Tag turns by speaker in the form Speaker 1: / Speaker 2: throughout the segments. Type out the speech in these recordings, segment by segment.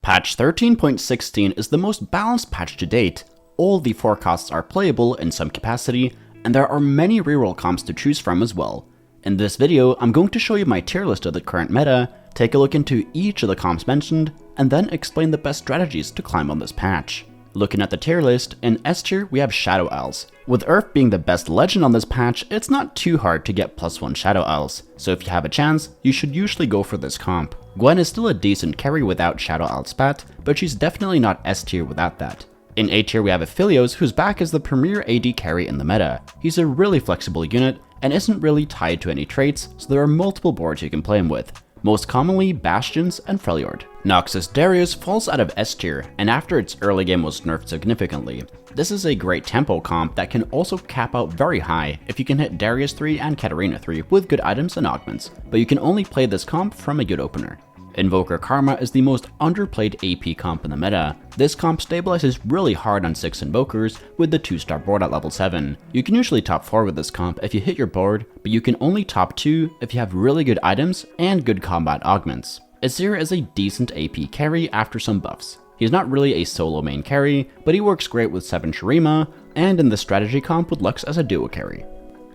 Speaker 1: Patch 13.16 is the most balanced patch to date. All the forecasts are playable in some capacity, and there are many reroll comps to choose from as well. In this video, I'm going to show you my tier list of the current meta, take a look into each of the comps mentioned, and then explain the best strategies to climb on this patch. Looking at the tier list, in S tier we have Shadow Owls. With Earth being the best legend on this patch, it's not too hard to get +1 Shadow Owls, so if you have a chance, you should usually go for this comp. Gwen is still a decent carry without Shadow Owl spat, but she's definitely not S tier without that. In A tier we have Aphelios, who's back as the premier AD carry in the meta. He's a really flexible unit, and isn't really tied to any traits, so there are multiple boards you can play him with. Most commonly Bastions and Freljord. Noxus Darius falls out of S tier, and after its early game was nerfed significantly. This is a great tempo comp that can also cap out very high if you can hit Darius 3 and Katarina 3 with good items and augments, but you can only play this comp from a good opener. Invoker Karma is the most underplayed AP comp in the meta. This comp stabilizes really hard on 6 invokers with the 2-star board at level 7. You can usually top 4 with this comp if you hit your board, but you can only top 2 if you have really good items and good combat augments. Azir is a decent AP carry after some buffs. He's not really a solo main carry, but he works great with 7 Shurima, and in the strategy comp with Lux as a duo carry.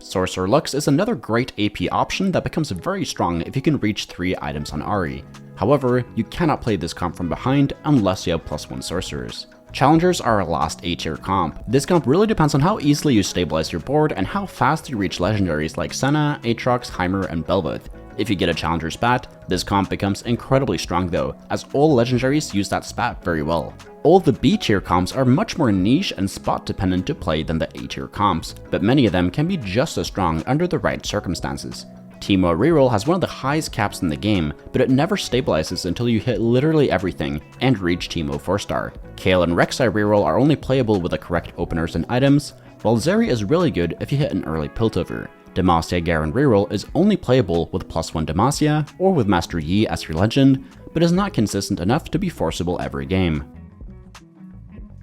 Speaker 1: Sorcerer Lux is another great AP option that becomes very strong if you can reach 3 items on Ahri. However, you cannot play this comp from behind unless you have +1 sorcerers. Challengers are a last A tier comp. This comp really depends on how easily you stabilize your board and how fast you reach legendaries like Senna, Aatrox, Heimer, and Bel'Veth. If you get a challenger spat, this comp becomes incredibly strong though, as all legendaries use that spat very well. All the B tier comps are much more niche and spot dependent to play than the A tier comps, but many of them can be just as strong under the right circumstances. Teamfight Reroll has one of the highest caps in the game, but it never stabilizes until you hit literally everything and reach Teemo 4-star. Kayle and Rek'Sai Reroll are only playable with the correct openers and items, while Zeri is really good if you hit an early Piltover. Demacia Garen Reroll is only playable with +1 Demacia or with Master Yi as your legend, but is not consistent enough to be forcible every game.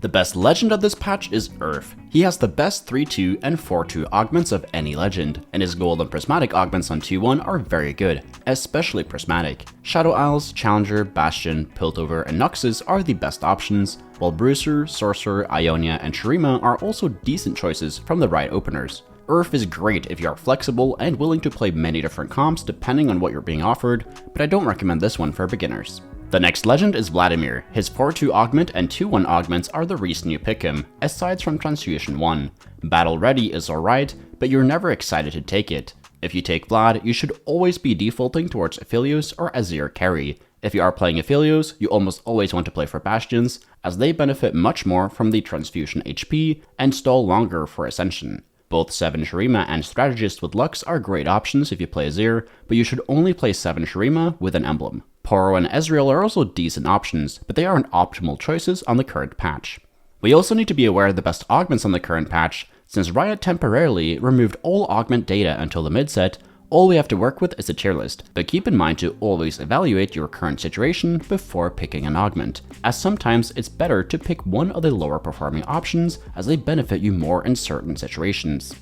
Speaker 1: The best legend of this patch is Earth. He has the best 3-2 and 4-2 augments of any legend, and his gold and prismatic augments on 2-1 are very good, especially prismatic. Shadow Owls, Challenger, Bastion, Piltover, and Noxus are the best options, while Bruiser, Sorcerer, Ionia, and Shurima are also decent choices from the right openers. Earth is great if you are flexible and willing to play many different comps depending on what you're being offered, but I don't recommend this one for beginners. The next legend is Vladimir. His 4-2 augment and 2-1 augments are the reason you pick him, aside from Transfusion 1. Battle Ready is alright, but you're never excited to take it. If you take Vlad, you should always be defaulting towards Aphelios or Azir carry. If you are playing Aphelios, you almost always want to play for Bastions, as they benefit much more from the Transfusion HP and stall longer for Ascension. Both 7 Shurima and Strategist with Lux are great options if you play Azir, but you should only play 7 Shurima with an emblem. Poro and Ezreal are also decent options, but they aren't optimal choices on the current patch. We also need to be aware of the best augments on the current patch. Since Riot temporarily removed all augment data until the mid-set, all we have to work with is a tier list, but keep in mind to always evaluate your current situation before picking an augment, as sometimes it's better to pick one of the lower performing options as they benefit you more in certain situations.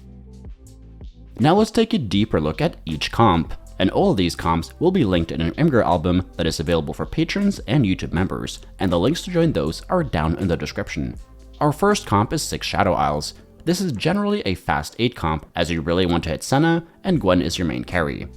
Speaker 1: Now let's take a deeper look at each comp, and all of these comps will be linked in an Imgur album that is available for patrons and YouTube members, and the links to join those are down in the description. Our first comp is 6 Shadow Owls. This is generally a fast 8 comp, as you really want to hit Senna, and Gwen is your main carry,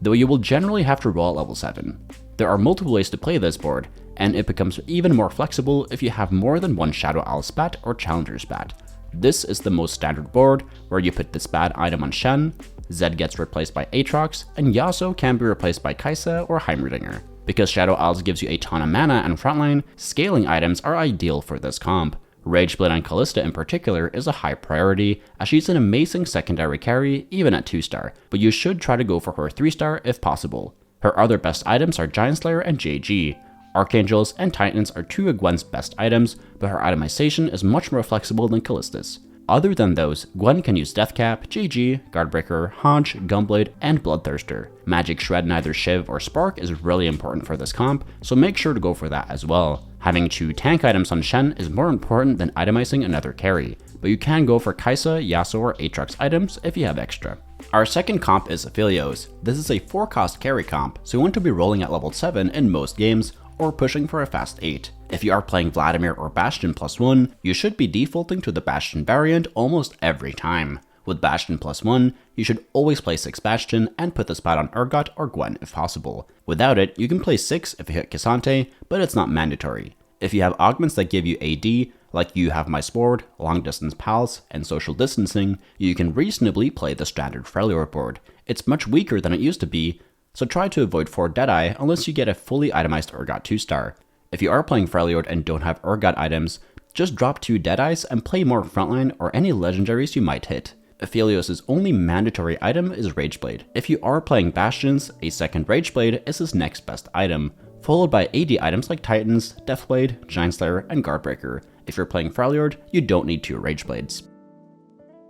Speaker 1: though you will generally have to roll at level 7. There are multiple ways to play this board, and it becomes even more flexible if you have more than one Shadow Owl spat or Challenger spat. This is the most standard board, where you put the spat item on Shen, Zed gets replaced by Aatrox, and Yasuo can be replaced by Kai'Sa or Heimerdinger. Because Shadow Owls gives you a ton of mana and frontline, scaling items are ideal for this comp. Rageblade on Kalista in particular is a high priority, as she's an amazing secondary carry even at 2-star, but you should try to go for her 3-star if possible. Her other best items are Giant Slayer and JG. Archangels and Titans are 2 of Gwen's best items, but her itemization is much more flexible than Kalista's. Other than those, Gwen can use Deathcap, JG, Guardbreaker, Hodge, Gunblade, and Bloodthirster. Magic Shred neither Shiv or Spark is really important for this comp, so make sure to go for that as well. Having 2 tank items on Shen is more important than itemizing another carry, but you can go for Kai'Sa, Yasuo, or Aatrox items if you have extra. Our second comp is Aphelios. This is a 4-cost carry comp, so you want to be rolling at level 7 in most games, or pushing for a fast 8. If you are playing Vladimir or Bastion +1, you should be defaulting to the Bastion variant almost every time. With Bastion +1, you should always play 6 Bastion and put the spot on Urgot or Gwen if possible. Without it, you can play 6 if you hit K'Sante, but it's not mandatory. If you have augments that give you AD, like You Have My Sword, Long Distance Pals, and Social Distancing, you can reasonably play the standard Freljord board. It's much weaker than it used to be, so try to avoid 4 Deadeye unless you get a fully itemized Urgot 2-star. If you are playing Freljord and don't have Urgot items, just drop 2 Deadeyes and play more frontline or any legendaries you might hit. Aphelios' only mandatory item is Rageblade. If you are playing Bastions, a second Rageblade is his next best item, followed by AD items like Titans, Deathblade, Giant Slayer, and Guardbreaker. If you're playing Freljord, you don't need 2 Rageblades.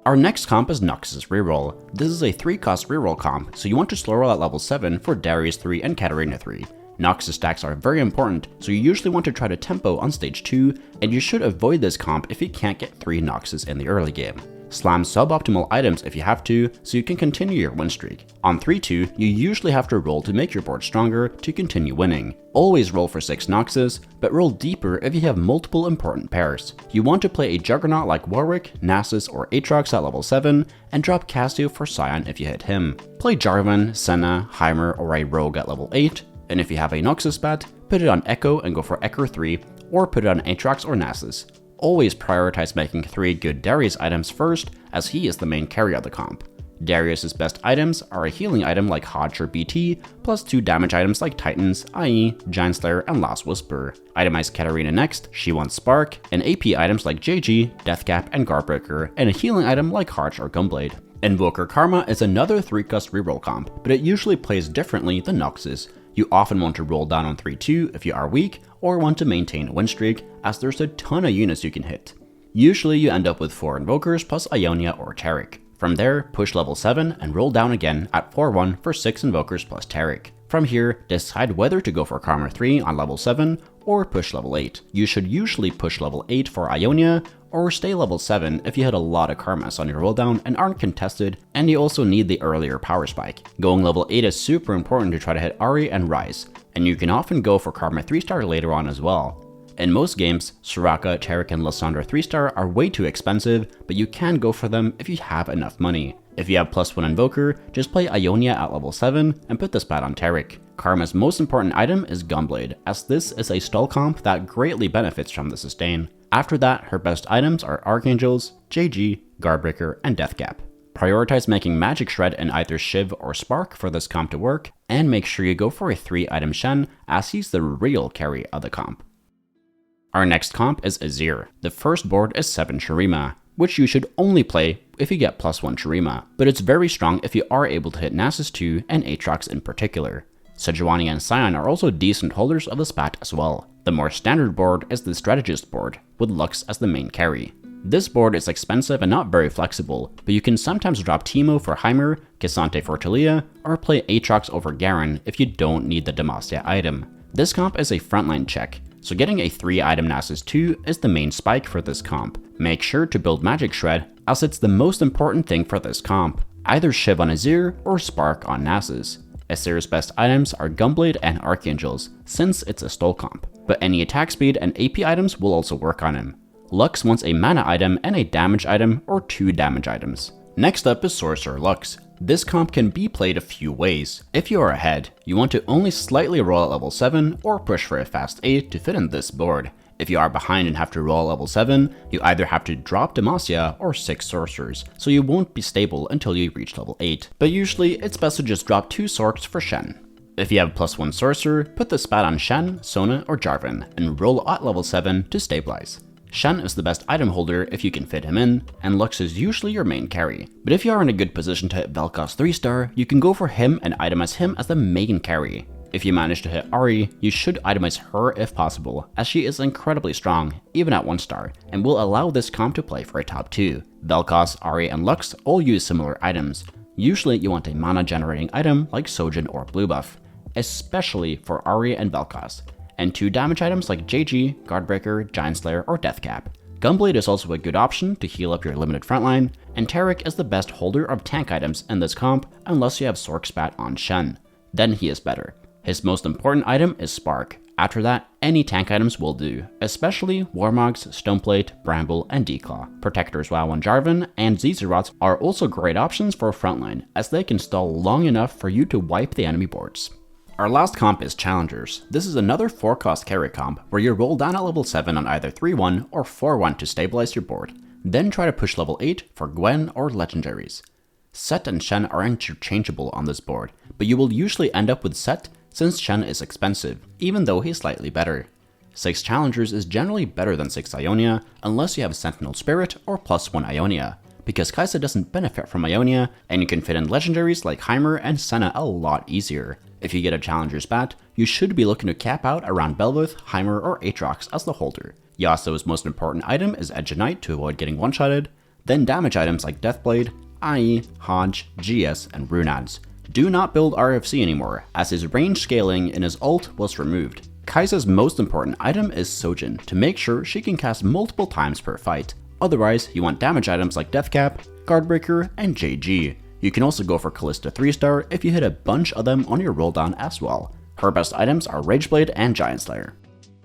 Speaker 1: Our next comp is Noxus Reroll. This is a 3-cost reroll comp, so you want to slow roll at level 7 for Darius 3 and Katarina 3. Noxus stacks are very important, so you usually want to try to tempo on stage 2, and you should avoid this comp if you can't get 3 Noxus in the early game. Slam suboptimal items if you have to, so you can continue your win streak. On 3-2, you usually have to roll to make your board stronger to continue winning. Always roll for 6 Noxus, but roll deeper if you have multiple important pairs. You want to play a Juggernaut like Warwick, Nasus, or Aatrox at level 7, and drop Cassio for Scion if you hit him. Play Jarvan, Senna, Heimer, or a Rogue at level 8, and if you have a Noxus bet, put it on Echo and go for Echo 3, or put it on Aatrox or Nasus. Always prioritize making 3 good Darius items first, as he is the main carry of the comp. Darius' best items are a healing item like Hodge or BT, plus 2 damage items like Titans, i.e. Giant Slayer and Last Whisper. Itemize Katarina next, she wants Spark, and AP items like JG, Deathcap, and Guardbreaker, and a healing item like Hodge or Gunblade. Invoker Karma is another 3-cost reroll comp, but it usually plays differently than Noxus. You often want to roll down on 3-2 if you are weak, or want to maintain a win streak, as there's a ton of units you can hit. Usually you end up with 4 Invokers plus Ionia or Taric. From there, push level 7 and roll down again at 4-1 for 6 Invokers plus Taric. From here, decide whether to go for Karma 3 on level 7 or push level 8. You should usually push level 8 for Ionia, or stay level 7 if you had a lot of Karmas on your rolldown and aren't contested, and you also need the earlier power spike. Going level 8 is super important to try to hit Ahri and Ryze, and you can often go for Karma 3-star later on as well. In most games, Soraka, Taric, and Lissandra 3-star are way too expensive, but you can go for them if you have enough money. If you have +1 Invoker, just play Ionia at level 7 and put the spat on Taric. Karma's most important item is Gunblade, as this is a stall comp that greatly benefits from the sustain. After that, her best items are Archangels, JG, Guardbreaker, and Deathcap. Prioritize making Magic Shred in either Shiv or Spark for this comp to work, and make sure you go for a 3-item Shen, as he's the real carry of the comp. Our next comp is Azir. The first board is 7 Shurima, which you should only play if you get +1 Shurima, but it's very strong if you are able to hit Nasus 2 and Aatrox in particular. Sejuani and Scion are also decent holders of the spat as well. The more standard board is the Strategist board, with Lux as the main carry. This board is expensive and not very flexible, but you can sometimes drop Teemo for Heimer, K'Sante for Taliyah, or play Aatrox over Garen if you don't need the Demacia item. This comp is a frontline check, so getting a 3-item Nasus 2 is the main spike for this comp. Make sure to build Magic Shred, as it's the most important thing for this comp. Either Shiv on Azir or Spark on Nasus. Azir's best items are Gunblade and Archangels, since it's a stall comp, but any attack speed and AP items will also work on him. Lux wants a mana item and a damage item or 2 damage items. Next up is Sorcerer Lux. This comp can be played a few ways. If you are ahead, you want to only slightly roll at level 7 or push for a fast 8 to fit in this board. If you are behind and have to roll level 7, you either have to drop Demacia or 6 Sorcerers, so you won't be stable until you reach level 8. But usually, it's best to just drop 2 Sorcs for Shen. If you have +1 Sorcerer, put the spat on Shen, Sona, or Jarvan, and roll at level 7 to stabilize. Shen is the best item holder if you can fit him in, and Lux is usually your main carry. But if you are in a good position to hit Vel'Koz 3-star, you can go for him and itemize him as the main carry. If you manage to hit Ahri, you should itemize her if possible, as she is incredibly strong, even at 1-star, and will allow this comp to play for a top 2. Vel'Koz, Ahri, and Lux all use similar items. Usually you want a mana generating item like Sojin or Blue Buff, especially for Ahri and Vel'Koz, and 2 damage items like JG, Guardbreaker, Giant Slayer, or Deathcap. Gunblade is also a good option to heal up your limited frontline, and Taric is the best holder of tank items in this comp unless you have Sorc Spat on Shen. Then he is better. His most important item is Spark, After that, any tank items will do, especially Warmogs, Stoneplate, Bramble, and Declaw. Protectors WoW and Jarvan and Zezerots are also great options for frontline, as they can stall long enough for you to wipe the enemy boards. Our last comp is Challengers. This is another 4-cost carry comp, where you roll down at level 7 on either 3-1 or 4-1 to stabilize your board, then try to push level 8 for Gwen or Legendaries. Set and Shen are interchangeable on this board, but you will usually end up with Set since Shen is expensive, even though he's slightly better. 6 Challengers is generally better than 6 Ionia, unless you have Sentinel Spirit or +1 Ionia, because Kalista doesn't benefit from Ionia, and you can fit in legendaries like Heimer and Senna a lot easier. If you get a Challenger's Bat, you should be looking to cap out around Bel'Veth, Heimer, or Aatrox as the holder. Yasuo's most important item is Edge of Night to avoid getting one-shotted, then damage items like Deathblade, IE, Hodge, GS, and Runads. Do not build RFC anymore, as his range scaling in his ult was removed. Kai'Sa's most important item is Sojin, to make sure she can cast multiple times per fight. Otherwise, you want damage items like Deathcap, Guardbreaker, and JG. You can also go for Kalista 3-star if you hit a bunch of them on your roll down as well. Her best items are Rageblade and Giant Slayer.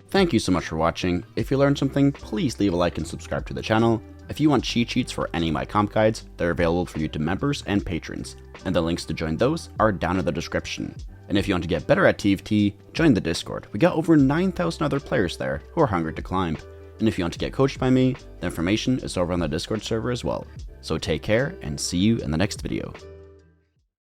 Speaker 1: Thank you so much for watching. If you learned something, please leave a like and subscribe to the channel. If you want cheat sheets for any of my comp guides, they're available for you to members and patrons, and the links to join those are down in the description. And if you want to get better at TFT, join the Discord. We got over 9,000 other players there who are hungry to climb. And if you want to get coached by me, the information is over on the Discord server as well. So take care and see you in the next video.